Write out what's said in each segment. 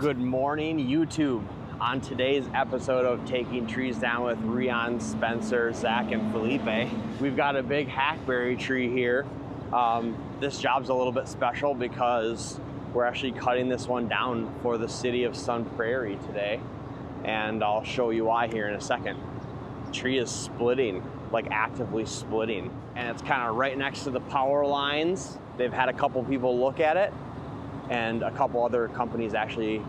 Good morning, YouTube. On today's episode of Taking Trees Down with Rion, Spencer, Zach, and Felipe, we've got a big hackberry tree here. This job's a little bit special because we're actually cutting this one down for the city of Sun Prairie today, and I'll show you why here in a second. The tree is splitting, like actively splitting, and it's kind of right next to the power lines. They've had a couple people look at it, and a couple other companies actually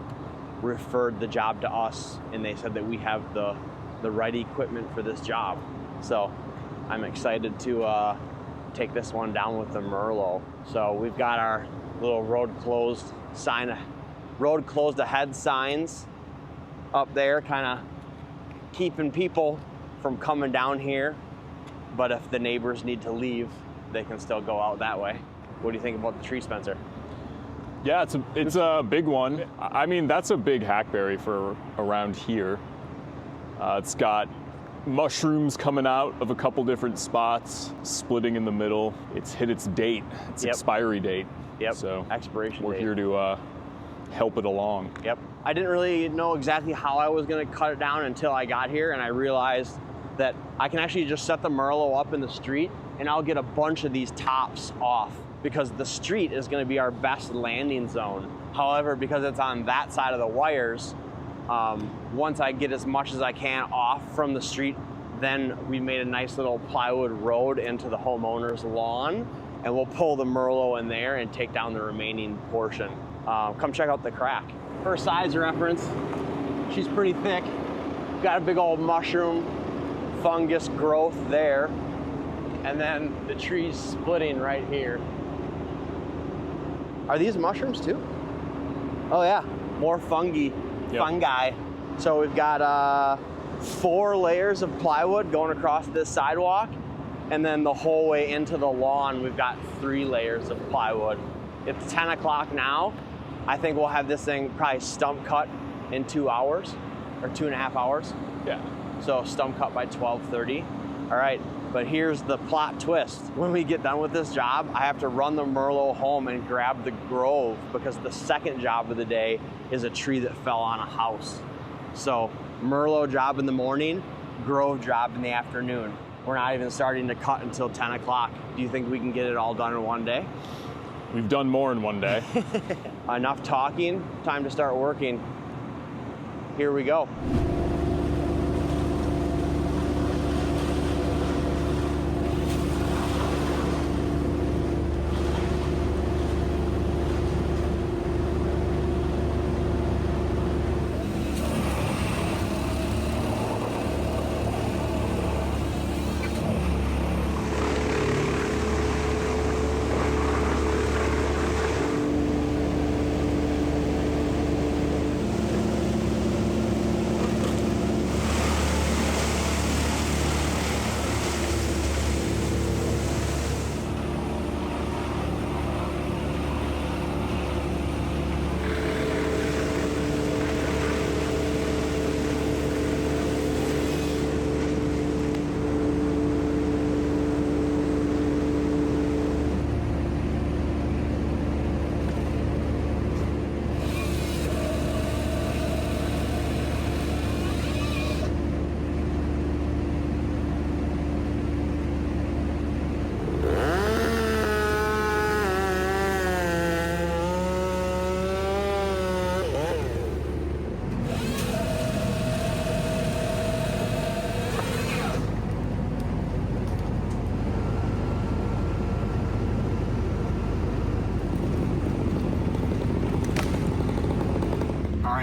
referred the job to us, and they said that we have the right equipment for this job. So I'm excited to take this one down with the Merlo. So we've got our little road closed ahead signs up there, kind of keeping people from coming down here. But if the neighbors need to leave, they can still go out that way. What do you think about the tree, Spencer? Yeah, it's a big one. I mean, that's a big hackberry for around here. It's got mushrooms coming out of a couple different spots, splitting in the middle. It's hit its date, its expiry date. Yep, so expiration we're date. here to help it along. Yep. I didn't really know exactly how I was gonna cut it down until I got here, and I realized that I can actually just set the Merlo up in the street and I'll get a bunch of these tops off, because the street is going to be our best landing zone. However, because it's on that side of the wires, once I get as much as I can off from the street, then we made a nice little plywood road into the homeowner's lawn, and we'll pull the Merlo in there and take down the remaining portion. Come check out the crack. For size reference, she's pretty thick. Got a big old mushroom fungus growth there, and then the tree's splitting right here. Are these mushrooms too? Oh yeah, more fungi. So we've got 4 layers of plywood going across this sidewalk, and then the whole way into the lawn we've got 3 layers of plywood. It's 10 o'clock now. I think we'll have this thing probably stump cut in 2 hours, or 2.5 hours. Yeah. So stump cut by 12:30. All right. But here's the plot twist. When we get done with this job, I have to run the Merlo home and grab the grove, because the second job of the day is a tree that fell on a house. So Merlo job in the morning, grove job in the afternoon. We're not even starting to cut until 10 o'clock. Do you think we can get it all done in one day? We've done more in one day. Enough talking, time to start working. Here we go.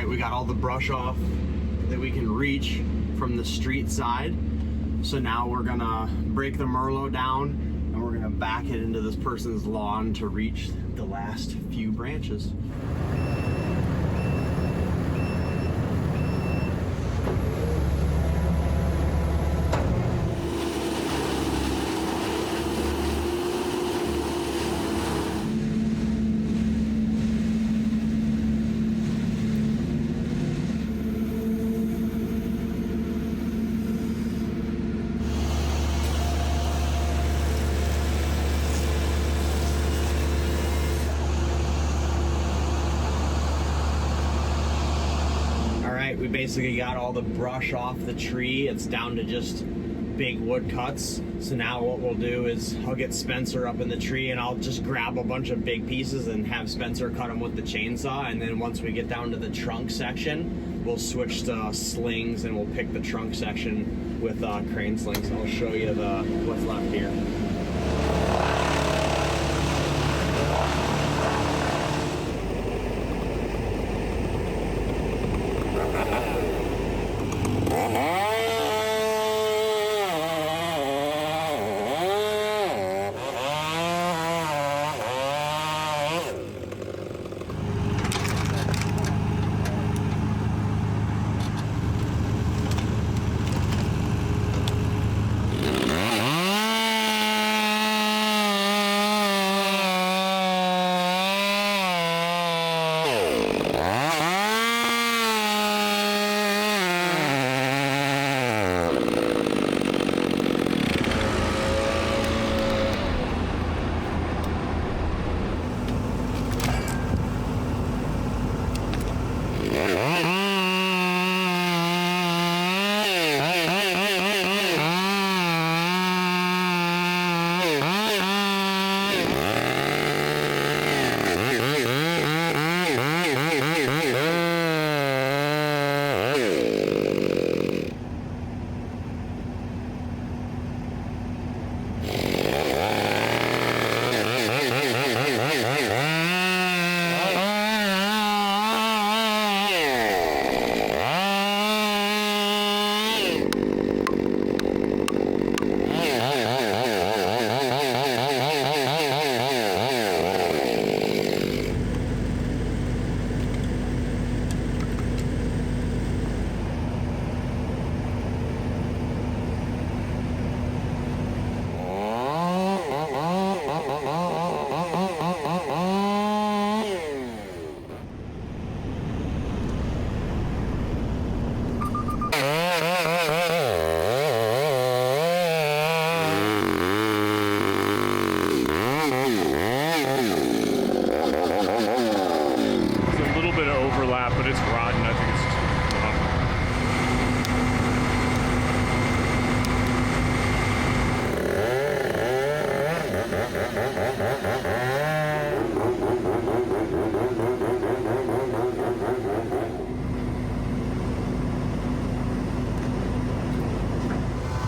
We got all the brush off that we can reach from the street side. So now we're gonna break the Merlo down and we're gonna back it into this person's lawn to reach the last few branches. basically got all the brush off the tree. It's down to just big wood cuts. So now what we'll do is I'll get Spencer up in the tree and I'll just grab a bunch of big pieces and have Spencer cut them with the chainsaw. And then once we get down to the trunk section, we'll switch to slings and we'll pick the trunk section with crane slings. I'll show you what's left here.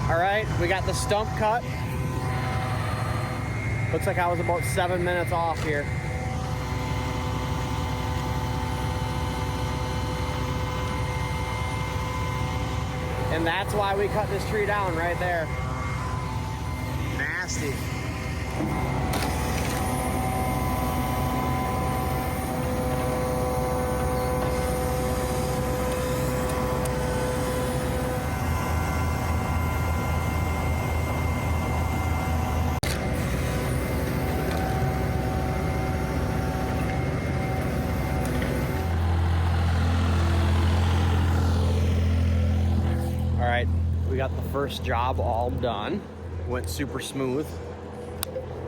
All right, we got the stump cut. Looks like I was about 7 minutes off here. And that's why we cut this tree down right there. Nasty. All right, we got the first job all done. Went super smooth.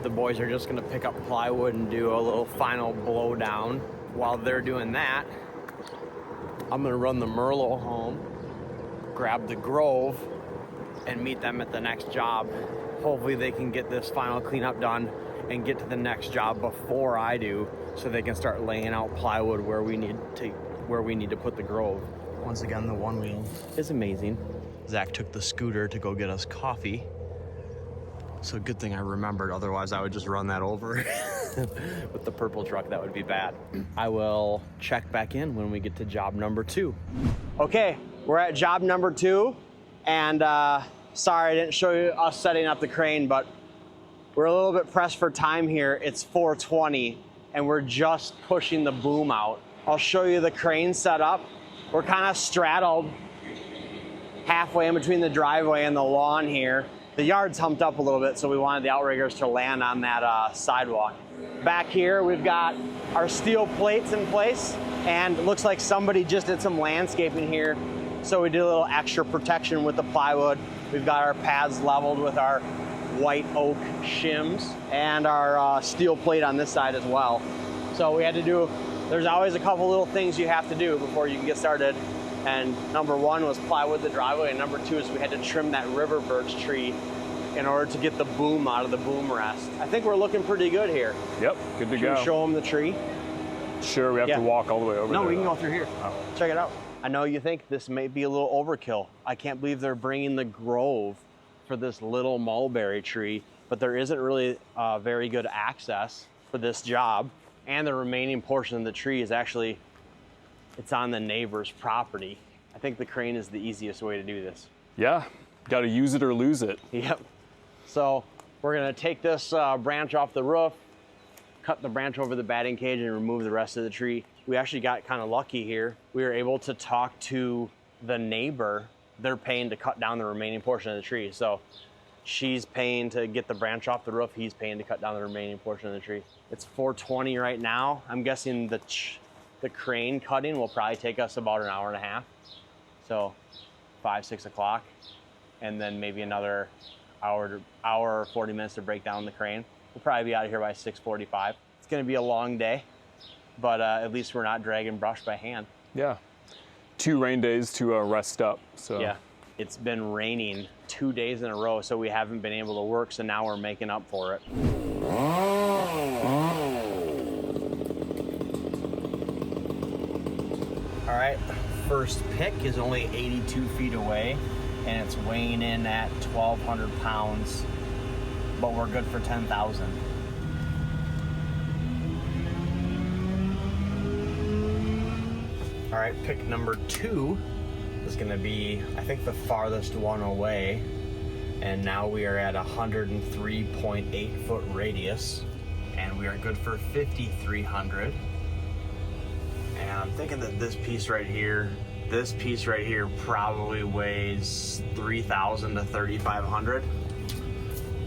The boys are just gonna pick up plywood and do a little final blow down. While they're doing that, I'm gonna run the Merlo home, grab the Grove, and meet them at the next job. Hopefully they can get this final cleanup done and get to the next job before I do, so they can start laying out plywood where we need to put the Grove. Once again, the one wheel is amazing. Zach took the scooter to go get us coffee. So good thing I remembered, otherwise I would just run that over. With the purple truck, that would be bad. I will check back in when we get to job number 2. Okay, we're at job number 2. And sorry I didn't show you us setting up the crane, but we're a little bit pressed for time here. It's 4:20 and we're just pushing the boom out. I'll show you the crane setup. We're kind of straddled halfway in between the driveway and the lawn here. The yard's humped up a little bit, so we wanted the outriggers to land on that sidewalk. Back here, we've got our steel plates in place, and it looks like somebody just did some landscaping here, so we did a little extra protection with the plywood. We've got our paths leveled with our white oak shims and our steel plate on this side as well. So we had to do, there's always a couple little things you have to do before you can get started And number one was plywood the driveway, and number two is we had to trim that river birch tree in order to get the boom out of the boom rest. I think we're looking pretty good here. Yep, good to Should go. we show them the tree? Sure, we have to walk all the way over there. No, we can though. go through here. Oh. Check it out. I know you think this may be a little overkill. I can't believe they're bringing the grove for this little mulberry tree, but there isn't really very good access for this job. And the remaining portion of the tree is actually, it's on the neighbor's property. I think the crane is the easiest way to do this. Yeah, got to use it or lose it. Yep. So we're gonna take this branch off the roof, cut the branch over the batting cage, and remove the rest of the tree. We actually got kind of lucky here. We were able to talk to the neighbor. They're paying to cut down the remaining portion of the tree. So she's paying to get the branch off the roof. He's paying to cut down the remaining portion of the tree. It's 4:20 right now. I'm guessing the crane cutting will probably take us about an hour and a half. So 5, 6 o'clock, and then maybe another hour or 40 minutes to break down the crane. We'll probably be out of here by 6:45. It's gonna be a long day, but at least we're not dragging brush by hand. Yeah, 2 rain days to rest up. So yeah, it's been raining 2 days in a row, so we haven't been able to work, so now we're making up for it. All right, first pick is only 82 feet away, and it's weighing in at 1,200 pounds, but we're good for 10,000. All right, pick number 2 is gonna be, I think, the farthest one away, and now we are at 103.8 foot radius, and we are good for 5,300. And I'm thinking that this piece right here probably weighs 3,000 to 3,500.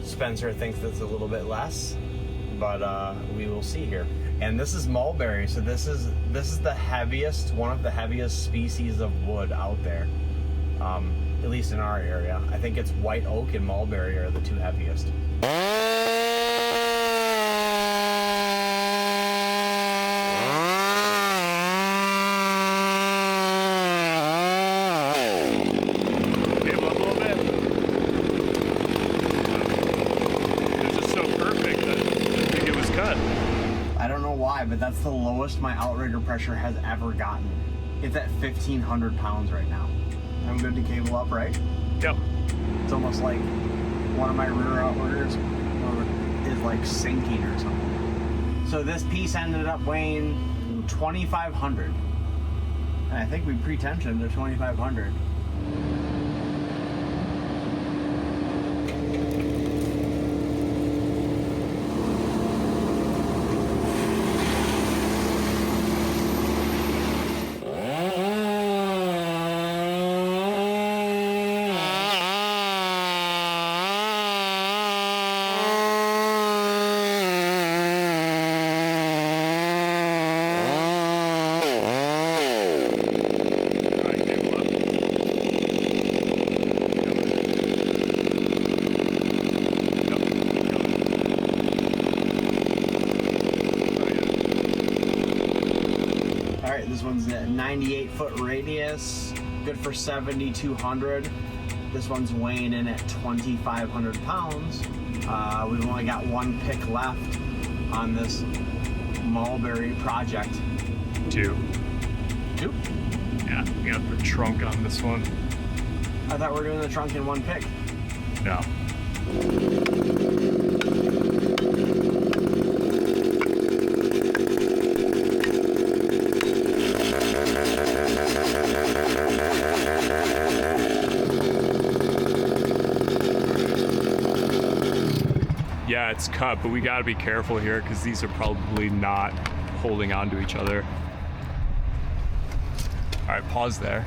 Spencer thinks that's a little bit less, but we will see here. And this is mulberry, so this is the heaviest, one of the heaviest species of wood out there, at least in our area. I think it's white oak and mulberry are the 2 heaviest. But that's the lowest my outrigger pressure has ever gotten. It's at 1,500 pounds right now. I'm good to cable up, right? Yep. It's almost like one of my rear outriggers is like sinking or something. So this piece ended up weighing 2,500. And I think we pre-tensioned to 2,500. This one's at 98 foot radius, good for 7,200. This one's weighing in at 2,500 pounds. We've only got 1 pick left on this mulberry project. 2. 2? Yeah, we got the trunk on this one. I thought we were doing the trunk in 1 pick. No. Yeah, it's cut, but we gotta be careful here because these are probably not holding on to each other. All right, pause there.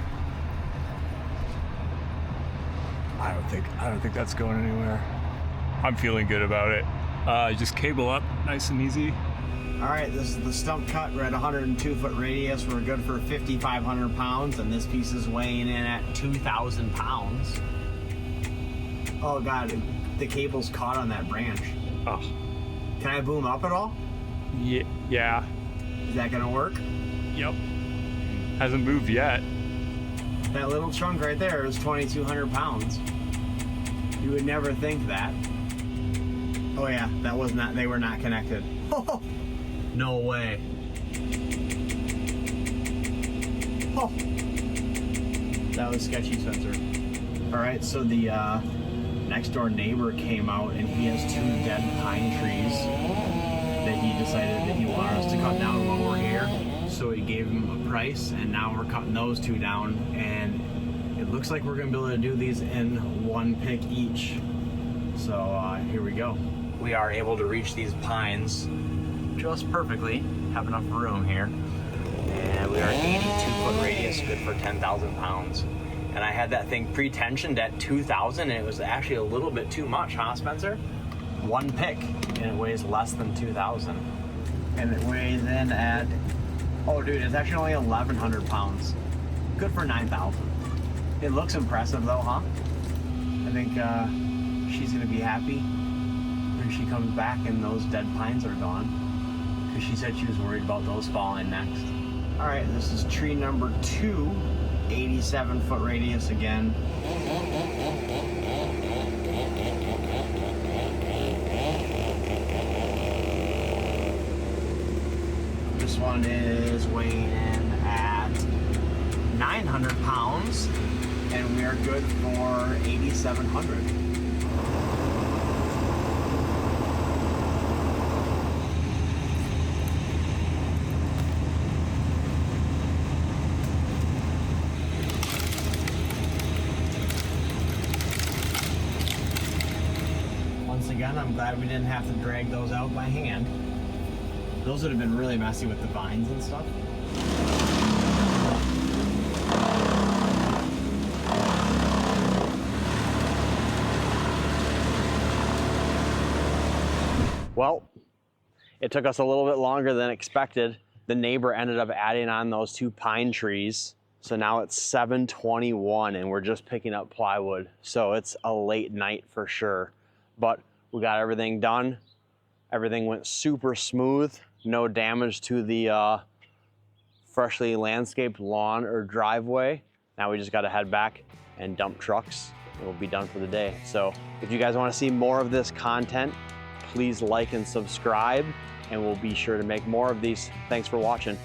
I don't think that's going anywhere. I'm feeling good about it. Just cable up, nice and easy. All right, this is the stump cut. We're at 102 foot radius. We're good for 5,500 pounds, and this piece is weighing in at 2,000 pounds. Oh God, the cable's caught on that branch. Oh. Can I boom up at all? Yeah. Is that gonna work? Yep. Hasn't moved yet. That little trunk right there is 2,200 pounds. You would never think that. Oh yeah, that was not, they were not connected. No way. Oh, that was sketchy, Spencer. All right, so the next door neighbor came out and he has 2 dead pine trees that he decided that he wanted us to cut down while we're here. So we gave him a price, and now we're cutting those 2 down, and it looks like we're gonna be able to do these in 1 pick each. So here we go. We are able to reach these pines just perfectly, have enough room here. And we are 82-foot radius, good for 10,000 pounds. And I had that thing pre-tensioned at 2,000, and it was actually a little bit too much, huh, Spencer? 1 pick, and it weighs less than 2,000. And it weighs in at, oh dude, it's actually only 1,100 pounds. Good for 9,000. It looks impressive though, huh? I think she's gonna be happy when she comes back and those dead pines are gone. Because she said she was worried about those falling next. All right, this is tree number 2, 87-foot radius again. This one is weighing in at 900 pounds, and we are good for 8,700. Once again, I'm glad we didn't have to drag those out by hand. Those would have been really messy with the vines and stuff. Well, it took us a little bit longer than expected. The neighbor ended up adding on those 2 pine trees. So now it's 7:21 and we're just picking up plywood. So it's a late night for sure. But we got everything done. Everything went super smooth. No damage to the freshly landscaped lawn or driveway. Now we just got to head back and dump trucks. And we'll be done for the day. So if you guys want to see more of this content, please like and subscribe, and we'll be sure to make more of these. Thanks for watching.